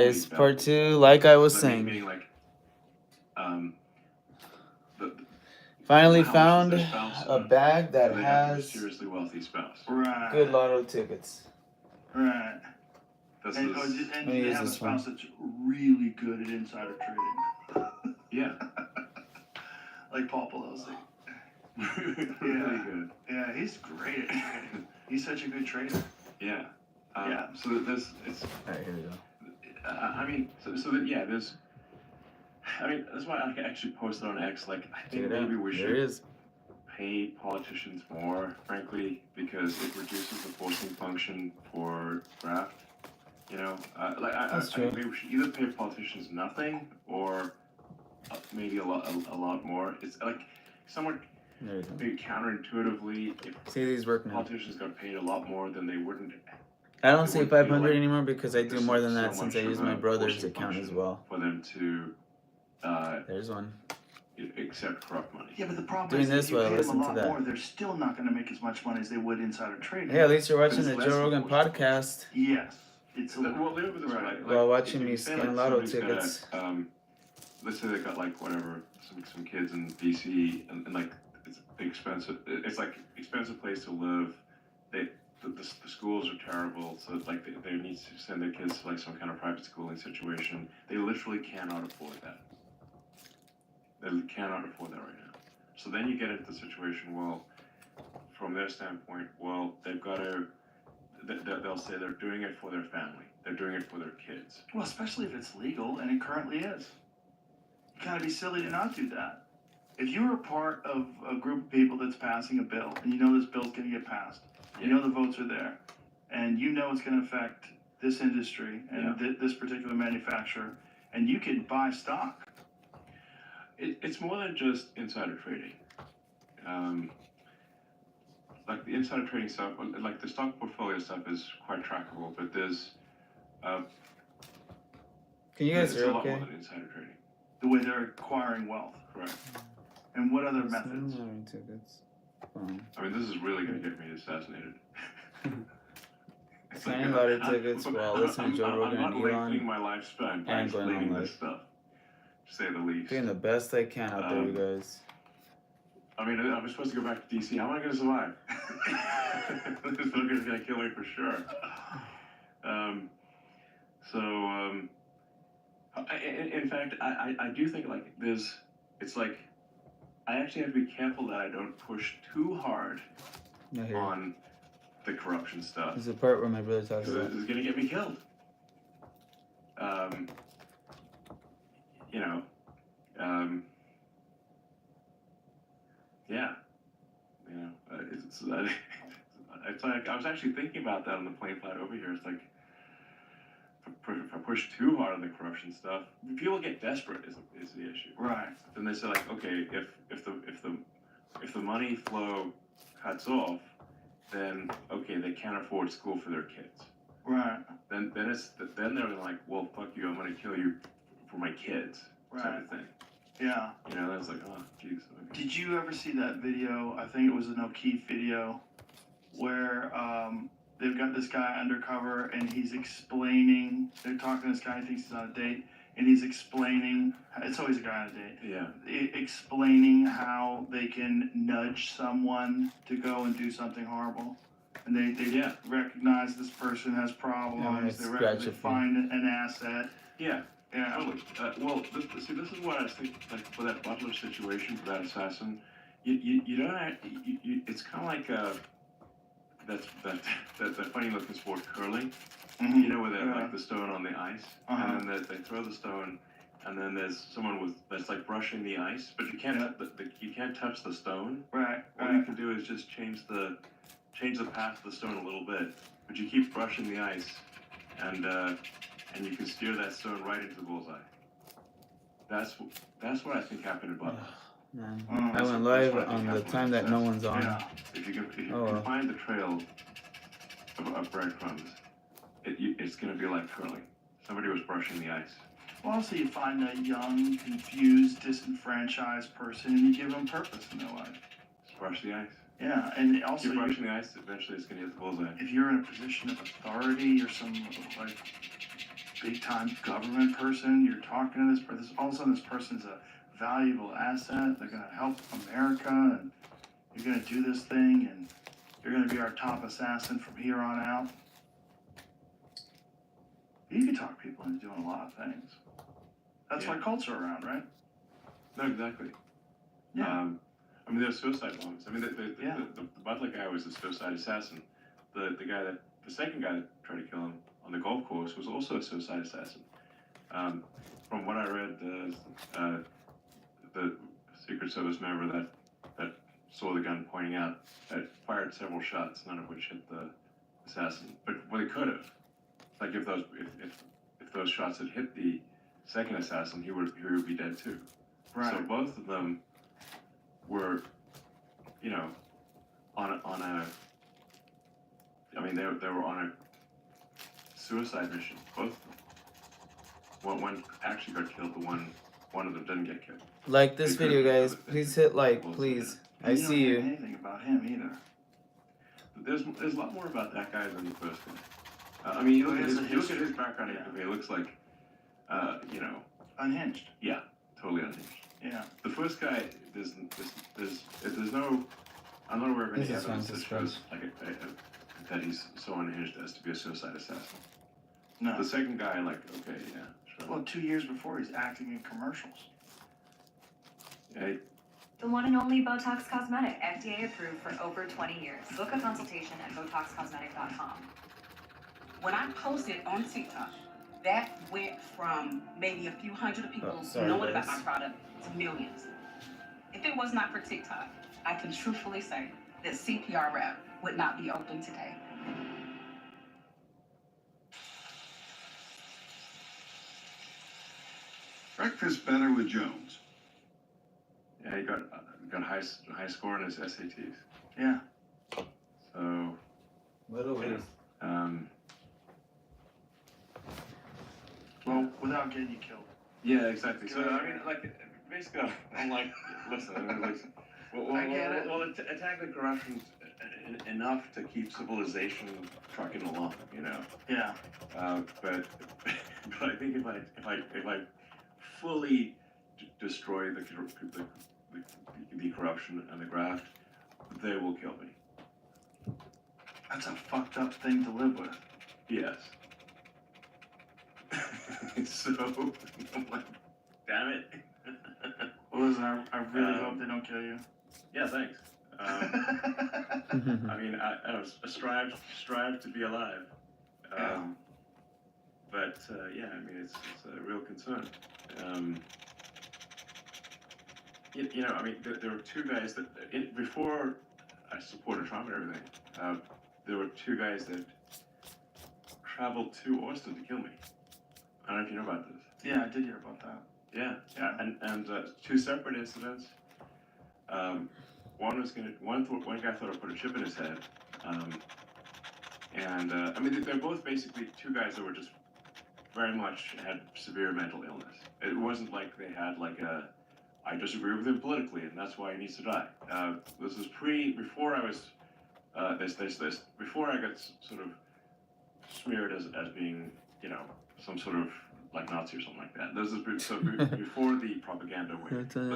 It's part two, like I was But me saying. being like, the, Finally wow, found this is their spouse, a bag that so they have a has mysteriously wealthy spouse. Right. good lotto tickets. Right. This And, is, and Let me they use have a this one. spouse that's really good at insider trading. yeah, Like Paul Pelosi. really good. Yeah, he's great at trading. He's such a good trader. Yeah. Yeah. So that this, it's, Alright, here we go. I mean, so that, yeah, there's, I mean, that's why I actually posted on X, like, I Check think it out. maybe we There should it is. pay politicians more, frankly, because it reduces the forcing function for graft. You know, That's I true. think maybe we should either pay politicians nothing or maybe a lot more. It's like somewhat There you go. maybe counterintuitively, if See, these work now. politicians got paid a lot more, then they wouldn't. I don't it say wouldn't feel 500 like anymore because I do there's more than so that since I much use of my a brother's forcing account as function well. for them to There's one. accept corrupt money. Yeah, but the problem Doing is this if you while I pay them a listen to lot that. more, they're still not going to make as much money as they would insider trading. Hey, at least you're watching But the it's Joe less Rogan enforced. podcast Yes. It's a Well, live with this right. right. while watching if me you say, scan lotto somebody's got tickets. let's say they got like whatever some kids in DC and like it's expensive. It's like expensive place to live. The schools are terrible, so like they need to send their kids to like some kind of private schooling situation. They literally cannot afford that. They cannot afford that right now. So then you get into the situation. Well, from their standpoint, well they've got to. They'll say they're doing it for their family. They're doing it for their kids. Well, especially if it's legal, and it currently is. You gotta be silly to not do that. If you're a part of a group of people that's passing a bill, and you know this bill's gonna get passed, you know the votes are there, and you know it's gonna affect this industry and this particular manufacturer, and you can buy stock. It's more than just insider trading. Like the insider trading stuff, like the stock portfolio stuff is quite trackable, but there's Can you guys it's hear a lot more okay? than insider trading. The way they're acquiring wealth. Correct. And what other methods? Lottery tickets. I mean, this is really going to get me assassinated. It's Signing lottery tickets while listening to Joe Rogan I'm and not lengthening Elon. my lifespan by and going on explaining live. this stuff, to say the least. Doing the best I can out there, you guys. I mean, I'm supposed to go back to DC. How am I going to survive? This is going to kill me for sure. In fact, I do think like it's like, I actually have to be careful that I don't push too hard No, here. on the corruption stuff. There's a part where my brother talks Because about. this is going to get me killed. Yeah. It's like I was actually thinking about that on the plane flight over here. It's like if I push too hard on the corruption stuff, people get desperate. Is the issue? Right. Then they say like, okay, if the money flow cuts off, then okay, they can't afford school for their kids. Right. Then they're like, well, fuck you, I'm gonna kill you for my kids, type Right. of thing. Yeah. You know, that's like, oh, jeez. Okay. Did you ever see that video? I think it was an O'Keefe video where they've got this guy undercover and he's explaining. They're talking to this guy. He thinks he's on a date, and he's explaining. It's always a guy on a date. Yeah. Explaining how they can nudge someone to go and do something horrible. And they recognize this person has problems. Yeah, they find an asset. Yeah. Yeah. Totally. Well, this is what I was thinking. Like for that Butler situation, for that assassin, you don't. It's kind of like that funny looking sport, curling. Mm-hmm. You know, where they like the stone on the ice, and then they throw the stone, and then there's someone that's like brushing the ice, but you can't you can't touch the stone. Right. All you can do is just change the path of the stone a little bit, but you keep brushing the ice, and you can steer that stone right into the bullseye. That's what I think happened in Butler. Man. I went live on the time that no one's on. Yeah. If you can find the trail of breadcrumbs, it's going to be like curling. Somebody was brushing the ice. Well, also you find a young, confused, disenfranchised person, and you give them purpose in their life. Just brush the ice. Yeah, and also You're brushing the ice, eventually it's going to hit the bullseye. if you're in a position of authority or some like big time government person. You're talking to this person. All of a sudden, this person's a valuable asset. They're going to help America, and you're going to do this thing, and you're going to be our top assassin from here on out. You can talk people into doing a lot of things. That's why cults are around, right? No, exactly. Yeah. I mean, there's suicide bombings. I mean, the Yeah. Butler guy was a suicide assassin. The second guy that tried to kill him on the golf course was also a suicide assassin. From what I read, the Secret Service member that saw the gun pointing out had fired several shots, none of which hit the assassin. But well, they could have. Like if those shots had hit the second assassin, he would be dead too. Right. So both of them were, you know, on a. I mean, they were on a suicide mission. Both of them. One actually got killed. One of them didn't get killed. Like this video, guys. Please hit like, please. I You don't see hear you. anything about him either. But there's a lot more about that guy than the first guy. I mean, you look at his background. Yeah. It looks like, you know, Unhinged. yeah, totally unhinged. Yeah. The first guy, there's no, I'm not aware of any This is evidence that fun to shows like that he's so unhinged as to be a suicide assassin. No. The second guy, like, okay, yeah, sure. Well, 2 years before, he's acting in commercials. Yeah, The one and only Botox Cosmetic, FDA approved for over 20 years. Book a consultation at BotoxCosmetic.com. When I posted on TikTok, that went from maybe a few hundred of people sorry, knowing about guys. my product to millions. If it was not for TikTok, I can truthfully say that CPR Rep would not be open today. Breakfast better with Jones. yeah, he got high score in his SATs. Yeah. So, Little yeah, is. Well, without getting you killed. yeah, exactly. So I mean, like, basically, I'm like, listen, I get it. Well, attack the corruption enough to keep civilization trucking along, you know. Yeah. But I think if I fully destroy the corruption and the graft, they will kill me. That's a fucked up thing to live with. Yes. So I'm like, damn it. Well, listen, I really Um, hope they don't kill you. Yeah, thanks. I mean, I strive to be alive. But yeah, I mean, it's a real concern. You know, I mean, there were two guys that before I supported Trump and everything. There were two guys that traveled to Austin to kill me. I don't know if you know about this. Yeah, I did hear about that. Yeah, Yeah. and two separate incidents. One guy thought I put a chip in his head, and I mean they're both basically two guys that were just very much had severe mental illness. It wasn't like they had like I disagree with him politically and that's why he needs to die. This was before I was before I got sort of smeared as being, you know, some sort of like Nazi or something like that. This is before the propaganda wave. Your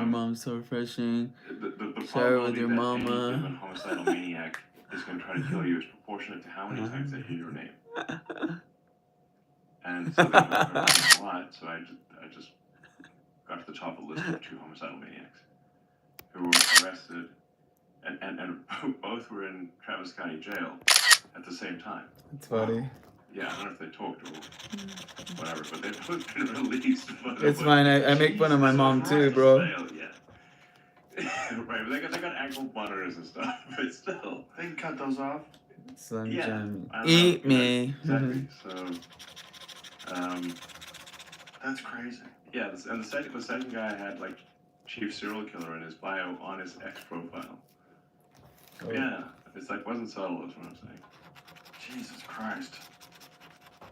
mom's so refreshing. The Share it with probability your that mama. any given homicidal maniac is going to try to kill you is proportionate to how many times they hear your name. And so they heard my name a lot, so I just got to the top of the list of two homicidal maniacs who were arrested, and both were in Travis County Jail at the same time. It's funny. Yeah, I don't know if they talked or whatever, but they've both been released. It's fine. I make fun of my mom too, bro. Yeah. Right, but they got ankle monitors and stuff, but still. They can cut those off. Slim Yeah, Jim. I don't know, Eat yeah, me. Exactly. So, That's crazy. yeah, and the second guy had like chief serial killer in his bio on his X profile. Oh. Yeah, it's like wasn't subtle, is what I'm saying. Jesus Christ.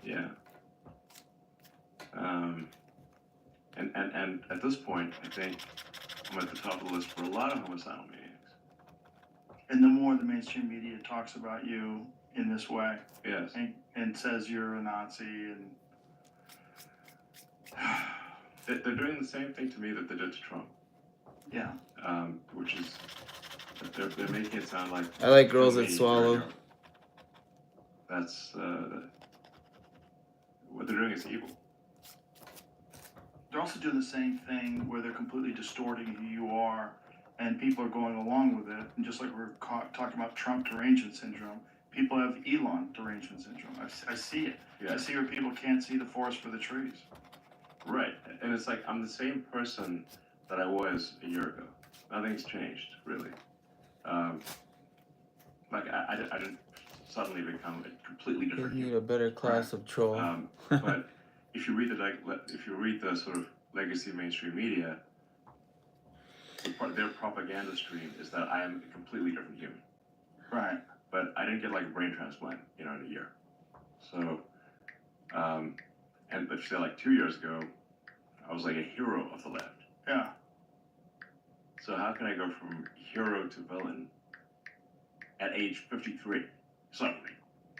Yeah. And at this point, I think I'm at the top of the list for a lot of homicidal maniacs. And the more the mainstream media talks about you in this way, Yes. and and says you're a Nazi and. They're doing the same thing to me that they did to Trump. Yeah. Which is they're making it sound like I like girls me, that swallow. you're- That's what they're doing is evil. They're also doing the same thing where they're completely distorting who you are, and people are going along with it. And just like we're talking about Trump derangement syndrome, people have Elon derangement syndrome. I see it. Yeah. I see where people can't see the forest for the trees. Right, and it's like I'm the same person that I was a year ago. Nothing's changed, really. Like I didn't suddenly become a completely They different need human. a better class of troll. But if you read the sort of legacy mainstream media, their propaganda stream is that I am a completely different human. Right. But I didn't get like a brain transplant, in a year. So, and if you say like 2 years ago, I was like a hero of the left. Yeah. So how can I go from hero to villain at age 53? Suddenly.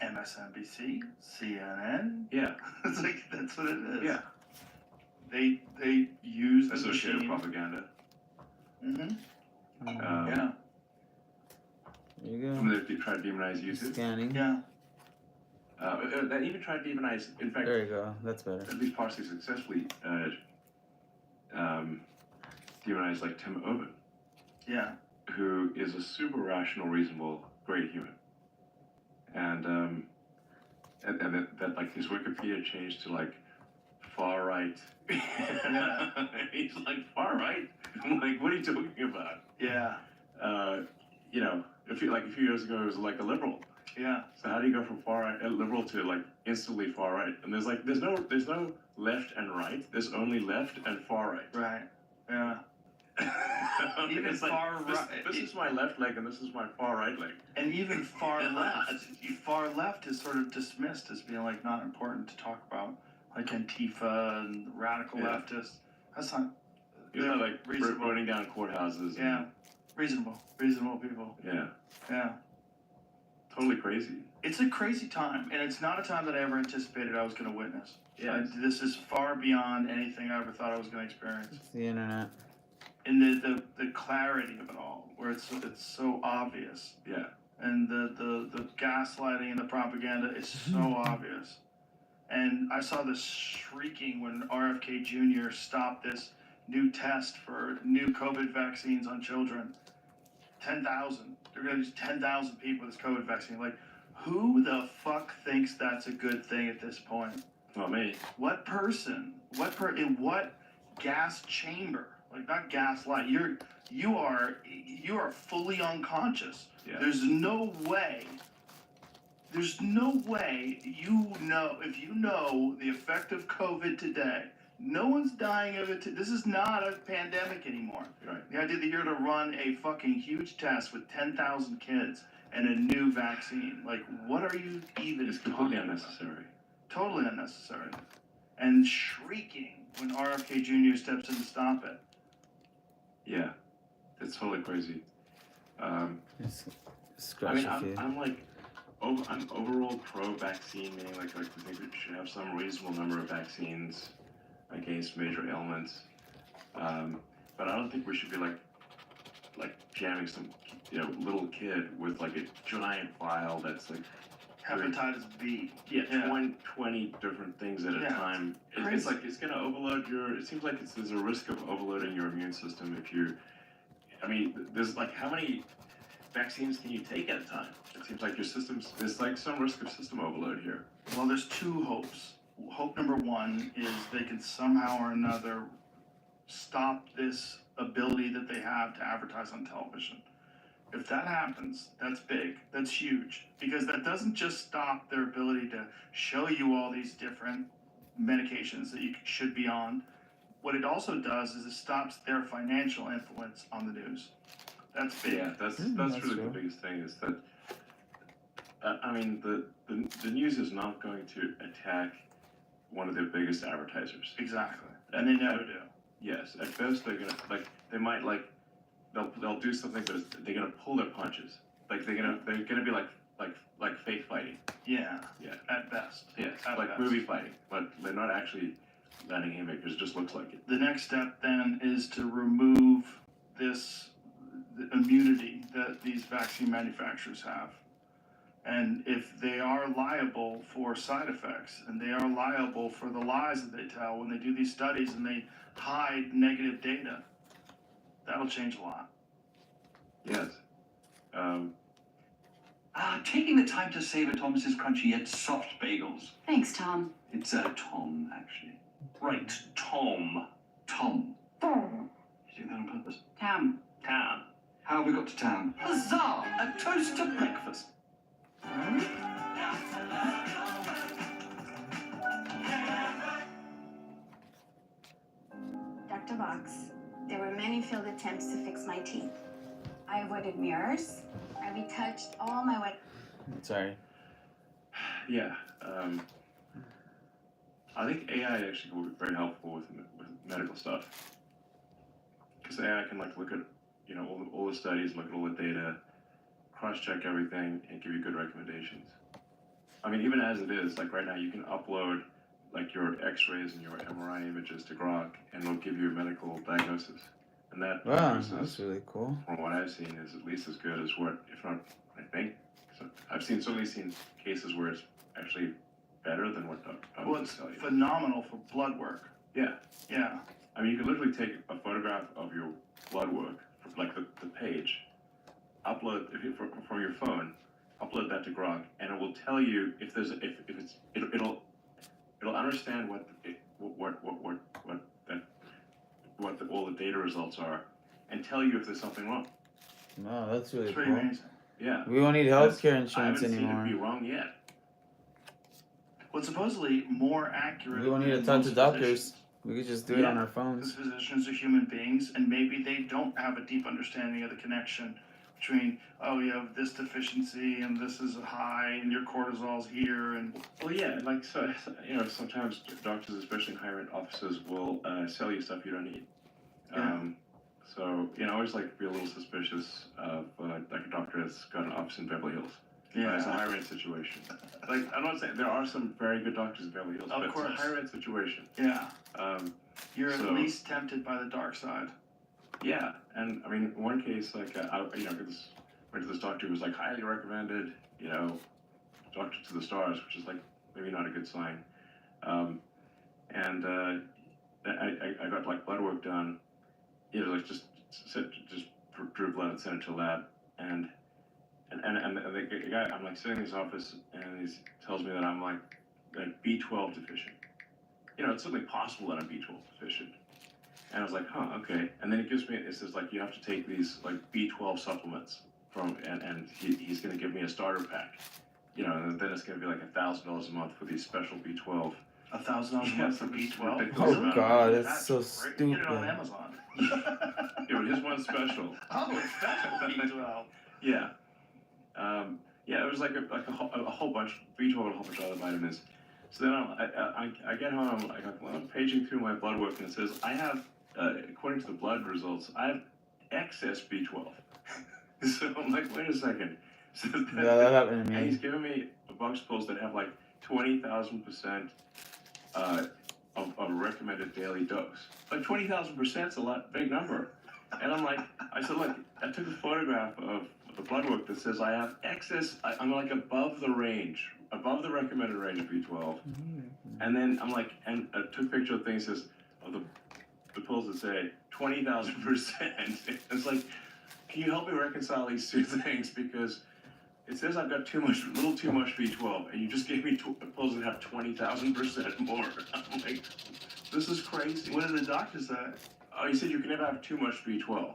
MSNBC, CNN. Yeah. It's like that's what it is. Yeah. They use the Associated machine. propaganda. Mm-hmm. Yeah. There you I mean, they tried to demonize go. YouTube. Scanning. Yeah. They even tried to demonize, in fact, There you go. That's better. at least partially successfully, demonize like Tim Urban, Yeah. who is a super rational, reasonable, great human. And that like his Wikipedia changed to like far right. He's like far right. I'm like, what are you talking about? Yeah. A few years ago, it was like a liberal. Yeah. So how do you go from far right, liberal to like instantly far right? And there's no left and right. There's only left and far right. Right. Yeah. Even It's like, far this, right. This is my left leg and this is my far right leg. And even far left. Far left is sort of dismissed as being like not important to talk about, like Antifa and radical Yeah. leftists. That's not. You know, like reasonable. burning down courthouses. Yeah. Reasonable people. Yeah. Yeah. Totally crazy. It's a crazy time, and it's not a time that I ever anticipated I was going to witness. Yeah. This is far beyond anything I ever thought I was going to experience. It's the internet. And the clarity of it all, where it's so obvious, Yeah. and the gaslighting and the propaganda is so obvious. And I saw this shrieking when RFK Jr. stopped this new test for new COVID vaccines on children. 10,000. They're going to use 10,000 people with this COVID vaccine. Like, who the fuck thinks that's a good thing at this point? Not me. What person? In what gas chamber? Like, not gaslight. You are fully unconscious. Yeah. There's no way if you know the effect of COVID today, no one's dying of it. This is not a pandemic anymore. Right. The idea that you're gonna run a fucking huge test with 10,000 kids and a new vaccine, like, what are you even It's completely talking about? unnecessary. Totally unnecessary. And shrieking when RFK Jr. steps in to stop it. Yeah. It's totally crazy. It's I scratch mean, your feet. I'm overall pro-vaccine, meaning like we think we should have some reasonable number of vaccines against major ailments. But I don't think we should be like jamming some little kid with like a giant file that's like Hepatitis B. 20 different things at a Yeah, time. crazy. It's like it's gonna overload it seems like there's a risk of overloading your immune system if there's like how many vaccines can you take at a time? It seems like there's like some risk of system overload here. Well, there's two hopes. Hope number one is they can somehow or another stop this ability that they have to advertise on television. If that happens, that's big. That's huge. Because that doesn't just stop their ability to show you all these different medications that you should be on. What it also does is it stops their financial influence on the news. That's big. Yeah, that's that's really true. the biggest thing is that the news is not going to attack one of their biggest advertisers. Exactly. And they never do. Yes, at best they're gonna they'll do something, but they're gonna pull their punches. Like they're gonna be like like fake fighting. Yeah. Yeah. At best. Yeah, At like best. movie fighting, but they're not actually landing haymakers. It just looks like it. The next step then is to remove this the immunity that these vaccine manufacturers have. And if they are liable for side effects and they are liable for the lies that they tell when they do these studies and they hide negative data, that'll change a lot. Yes. Taking the time to savor Thomas's crunchy yet soft bagels. Thanks, Tom. It's Tom, actually. Right, Tom. Tom. You do that on purpose? Tam. Tam. How have we got to town? Huzzah! A toast to breakfast. Dr. Box, there were many failed attempts to fix my teeth. I avoided mirrors. I retouched all my wet. Sorry. Yeah. I think AI actually will be very helpful with medical stuff. Because AI can like look at all the studies, look at all the data, cross-check everything, and give you good recommendations. I mean, even as it is, like right now, you can upload like your X-rays and your MRI images to Grok, and it'll give you a medical diagnosis. And that Wow, diagnosis, that's really cool. from what I've seen, is at least as good as what, if not, I think. So I've certainly seen cases where it's actually better than what Well, doctors it's tell you. phenomenal for blood work. Yeah. Yeah. I mean, you can literally take a photograph of your blood work, like the page, upload from your phone, upload that to Grok, and it will tell you if there's it'll understand what all the data results are, and tell you if there's something wrong. Wow, that's really It's pretty cool. amazing. Yeah. We won't need healthcare insurance I haven't anymore. seen it be wrong yet. Well, it's supposedly more accurate. We won't need to than talk to most doctors. physicians. We could just do it on our Because phones. physicians are human beings, and maybe they don't have a deep understanding of the connection between, oh, you have this deficiency, and this is high, and your cortisol's here, and Well, yeah, like sometimes doctors, especially in high rent offices, will sell you stuff you don't need. Yeah. So I always like to be a little suspicious of like a doctor that's got an office in Beverly Hills. It's a high rent situation. Like I'm not saying there are some very good doctors in Beverly Hills, Of but course. it's a high rent situation. yeah, Um, you're So- at least tempted by the dark side. Yeah, and I mean, one case, like, went to this doctor who was like highly recommended, doctor to the stars, which is like maybe not a good sign. And I got like blood work done, like just drew blood and sent it to a lab, and the guy, I'm like sitting in his office, and he tells me that I'm like B12 deficient. It's certainly possible that I'm B12 deficient. And I was like, huh, okay. And then it says like, you have to take these like B12 supplements and he's going to give me a starter pack, and then it's going to be like $1,000 a month for these special B12. $1,000 a month for B12. Ridiculous Oh amount. God, that's so great. Get it on stupid. Amazon. Yeah, but here's one special. Oh, special B12. Yeah. Yeah, it was like a whole bunch, B12 and a whole bunch of other vitamins. So then I get home, I'm paging through my blood work, and it says, I have, according to the blood results, I have excess B12. So I'm like, wait a second. So Yeah, that happened to and he's me. giving me box pills that have like 20,000% of a recommended daily dose. Like 20,000% is a big number. And I'm like, I said, look, I took a photograph of the blood work that says I have excess, I'm like above the range, above the recommended range of B12. And then I'm like, and I took a picture of things of the pills that say 20,000%. It's like, can you help me reconcile these two things? Because it says I've got a little too much B12, and you just gave me pills that have 20,000% more. I'm like, this is crazy. What did the doctor say? Oh, he said you can never have too much B12.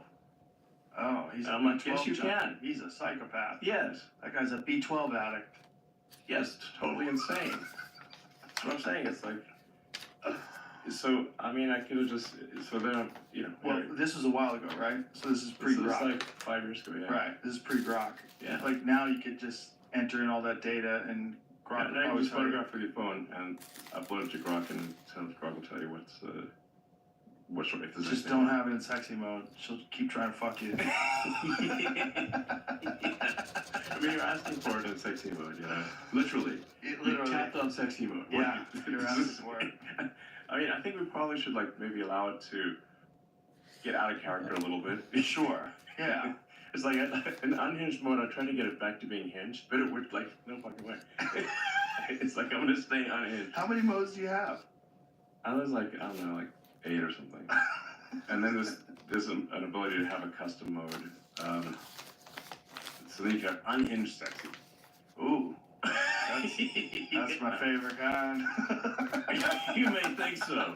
Oh, he's a I'm like, B12 yes, you junkie. can. He's a psychopath. Yes, That guy's a B12 addict. yes, totally insane. That's what I'm saying. It's like, so I mean, I could have just, so then Well, this was a while ago, right? So this is this is pre-Grok. like 5 years ago, yeah. Right, this is pre-Grok. Yeah. Like now you could just enter in all that data and Grok And will I can always just tell you. photograph with your phone and upload it to Grok, and Grok will tell you What's if there's Just anything- don't have it in sexy mode. She'll keep trying to fuck you. I mean, you're asking for it in sexy mode, you know? Literally. You Literally. tapped on sexy mode. Yeah, you're asking for it. I mean, I think we probably should, like, maybe allow it to get out of character a little bit. Sure. Yeah. It's like, in unhinged mode, I try to get it back to being hinged, but it would, like, no fucking way. It's like, I'm gonna stay unhinged. How many modes do you have? I was like, I don't know, like 8 or something. And then there's an ability to have a custom mode. So then you can have unhinged sexy. Ooh. That's my favorite kind. You may think so.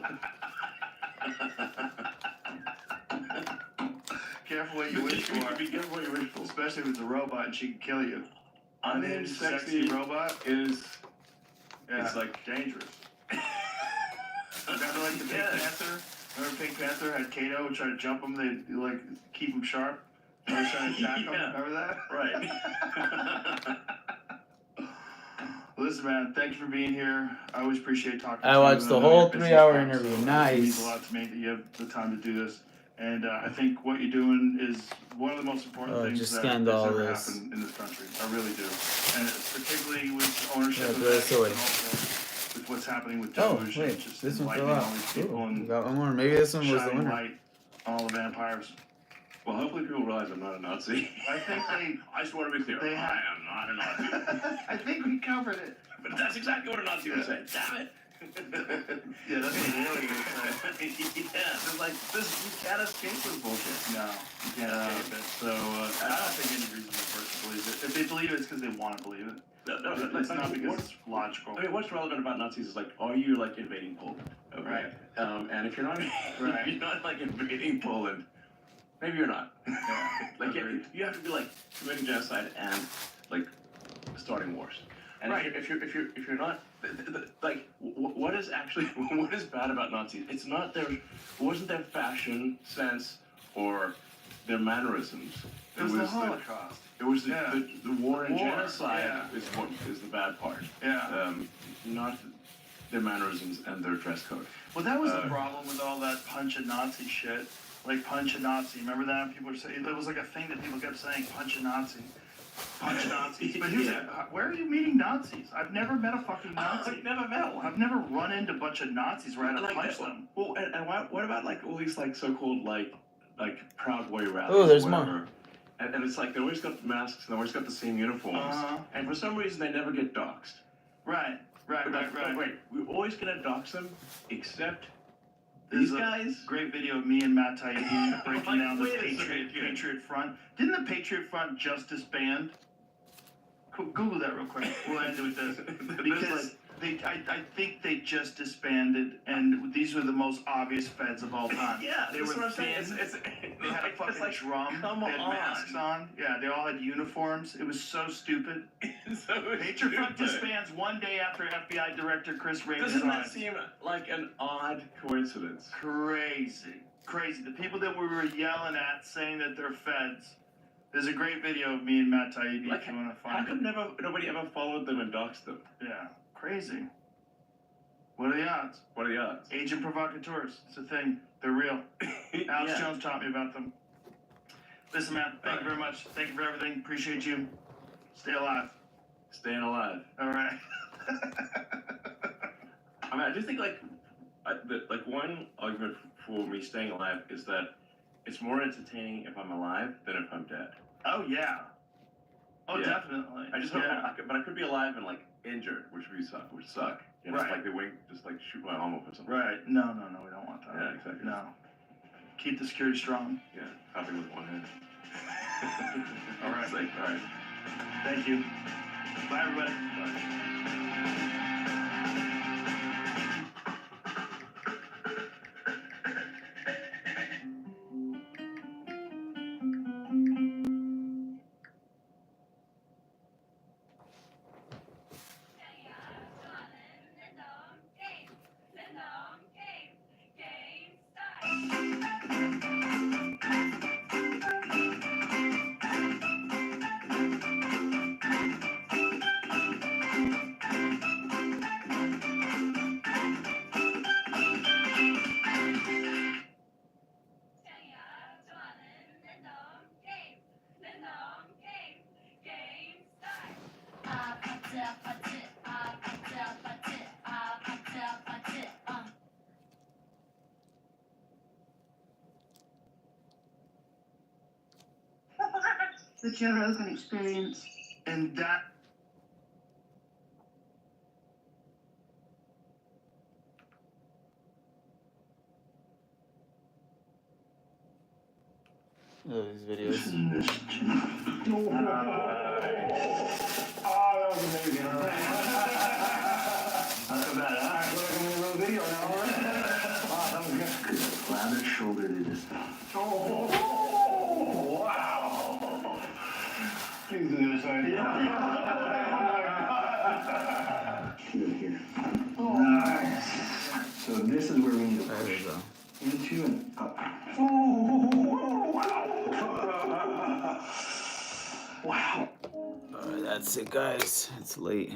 Careful what you wish for. Be careful what you wish for. Especially if it's a robot and she can kill you. Unhinged Sexy sexy robot? is, Yeah. it's like dangerous. Remember like the Pink Panther? Remember Pink Panther had Kato try to jump him? They like keep him sharp. They were trying to attack him. Yeah. Remember that? Right. Listen, man, thank you for being here. I always appreciate talking to I you. watched the know whole you're busy 3-hour as fuck, interview. so It Nice. means a lot to me that you have the time to do this. And I think what you're doing is one of the most important Oh, things just that scanned has all ever this. happened in this country. I really do. And particularly with ownership Yeah, of throw this Netflix away. and also with what's happening with Oh, Doge. wait. and just This one fell enlightening out. all these people Ooh, and we got one more. Maybe this one was the shining winner. light on all the vampires. Well, hopefully people realize I'm not a Nazi. I think I just want to be clear. they have- I am not a Nazi. I think we covered it. But that's exactly what a Nazi would say. Damn it. Yeah, that's what really would say. Yeah, it's like this. You can't escape this bullshit. No, you can't escape it. So I don't think any reasonable person believes it. If they believe it, it's because they want to believe it. No, It's not because it's logical. I mean, what's relevant about Nazis is like, are you like invading Poland? Okay. Right. And if you're not, Right. if you're not like invading Poland, maybe you're not. Yeah. Like Agreed. you have to be like committing genocide and like starting wars. And Right. if you're not, like, what is actually what is bad about Nazis? It's not their, it wasn't their fashion sense or their mannerisms. It was the Holocaust. It was Yeah. the war and War, genocide yeah. is what is the bad part. Yeah. Not their mannerisms and their dress code. Well, that was the problem with all that punch a Nazi shit. Like punch a Nazi. Remember that? People were saying it was like a thing that people kept saying. Punch a Nazi. Punch Nazis. But here's Yeah. where are you meeting Nazis? I've never met a fucking Nazi. I've never met one. I've never run into a bunch of Nazis where I had to Like punch that. them. Well, and what about like all these like so-called like Proud Boy rallies? Oh, there's whatever. more. And it's like they always got the masks and they always got the same uniforms. Uh-huh. And for some reason they never get doxxed. Right. Right. Right. Right. Wait, we're always gonna dox them, except There's these a guys. great video of me and Matt Taibbi breaking Like, down the wait a second. Patriot Front. Didn't the Patriot Front just disband? Google that real quick. We'll end it with this. Because I think they just disbanded, and these were the most obvious feds of all time. Yeah, they that's were what I'm saying. thin. It's They had a it's fucking like, drum. come They had on. masks on. Yeah, they all had uniforms. It was so stupid. So Patriot Front stupid. disbands one day after FBI Director Chris Wray Doesn't that resigns. seem like an odd coincidence? Crazy. Crazy. The people that we were yelling at saying that they're feds. There's a great video of me and Matt Taibbi Like, if you want to How find it. come nobody ever followed them and doxed them? Yeah. Crazy. What are the odds? What are the odds? Agent provocateurs. It's a thing. They're real. Alex Jones taught me about them. Listen, man, thank you very much. Thank you for everything. Appreciate you. Stay alive. Staying alive. All right. I mean, I just think like one argument for me staying alive is that it's more entertaining if I'm alive than if I'm dead. Oh, yeah. Oh, Yeah. definitely. I just yeah. but I could be alive and like injured, which would suck. You know, Right. like the wing just like shoot my arm off or something. Right. No, we don't want that. Yeah, exactly. No. Keep the security strong. Yeah, hopping with one hand. All right. It's like, all right. Thank you. Bye, everybody. Bye. the Joe Rogan Experience. And that These videos. Oh, that was amazing. Not so bad, huh? I feel like I'm in a real video now. Wow, that was good. Lather shoulder to this. Oh, wow. Please do the other side. Here. Nice. So this is where we need to There we push go. into and up. Wow. Alright, that's it, guys. It's late.